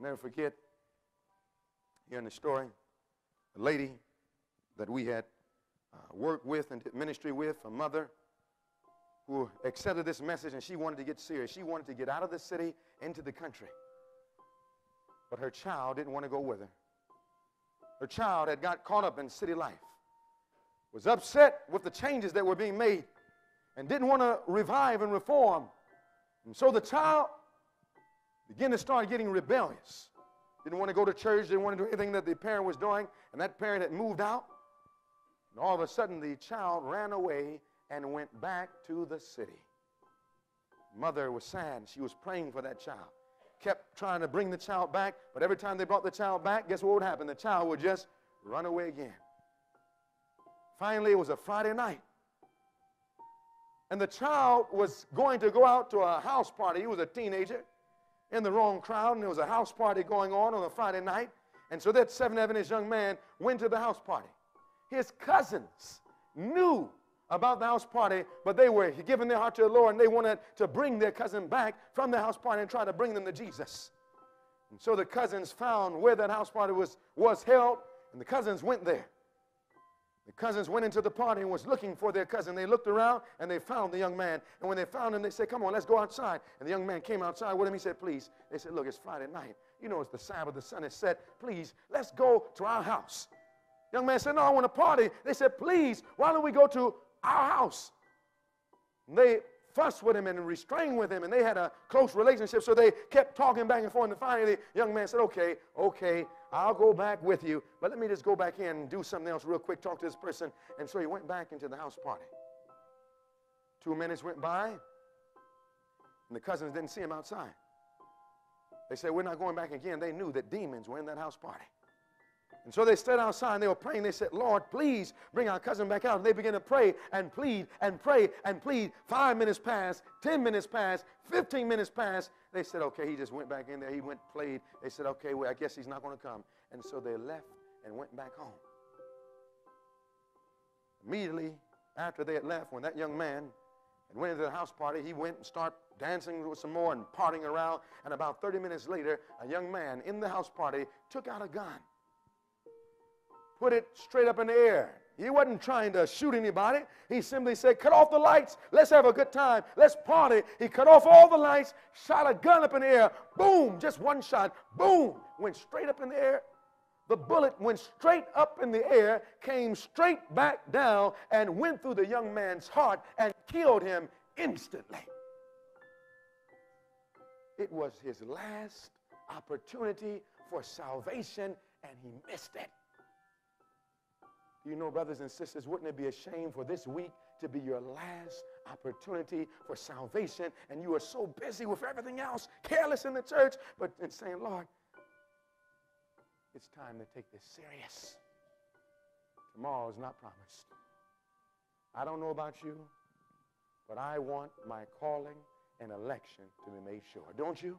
Never forget, hearing the story, the lady that we had worked with and did ministry with, a mother who accepted this message, and she wanted to get serious. She wanted to get out of the city into the country. But her child didn't want to go with her. Her child had got caught up in city life, was upset with the changes that were being made, and didn't want to revive and reform. And so the child began to start getting rebellious. Didn't want to go to church, didn't want to do anything that the parent was doing, and that parent had moved out. And all of a sudden, the child ran away and went back to the city. Mother was sad. She was praying for that child. Kept trying to bring the child back, but every time they brought the child back, guess what would happen? The child would just run away again. Finally, it was a Friday night. And the child was going to go out to a house party. He was a teenager in the wrong crowd, and there was a house party going on a Friday night. And so that 7th Adventist young man went to the house party. His cousins knew about the house party, but they were giving their heart to the Lord, and they wanted to bring their cousin back from the house party and try to bring them to Jesus. And so the cousins found where that house party was held, and the cousins went there. The cousins went into the party and was looking for their cousin. They looked around, and they found the young man. And when they found him, they said, come on, let's go outside. And the young man came outside with him. He said, please. They said, look, it's Friday night. You know it's the Sabbath. The sun is set. Please, let's go to our house. The young man said, no, I want to party. They said, please, why don't we go to our house? And they fussed with him and restrained with him, and they had a close relationship, so they kept talking back and forth. And finally, the young man said, okay, I'll go back with you, but let me just go back in and do something else real quick, talk to this person. And so he went back into the house party. 2 minutes went by, and the cousins didn't see him outside. They said, we're not going back again. They knew that demons were in that house party. And so they stood outside, and they were praying. They said, Lord, please bring our cousin back out. And they began to pray and plead and pray and plead. 5 minutes passed, 10 minutes passed, 15 minutes passed. They said, okay, he just went back in there. He went, played. They said, okay, well, I guess he's not going to come. And so they left and went back home. Immediately after they had left, when that young man had went into the house party, he went and started dancing with some more and partying around. And about 30 minutes later, a young man in the house party took out a gun, put it straight up in the air. He wasn't trying to shoot anybody. He simply said, cut off the lights. Let's have a good time. Let's party. He cut off all the lights, shot a gun up in the air. Boom, just one shot. Boom, went straight up in the air. The bullet went straight up in the air, came straight back down, and went through the young man's heart and killed him instantly. It was his last opportunity for salvation, and he missed it. You know, brothers and sisters, wouldn't it be a shame for this week to be your last opportunity for salvation, and you are so busy with everything else, careless in the church, but in saying, Lord, it's time to take this serious. Tomorrow is not promised. I don't know about you, but I want my calling and election to be made sure. Don't you?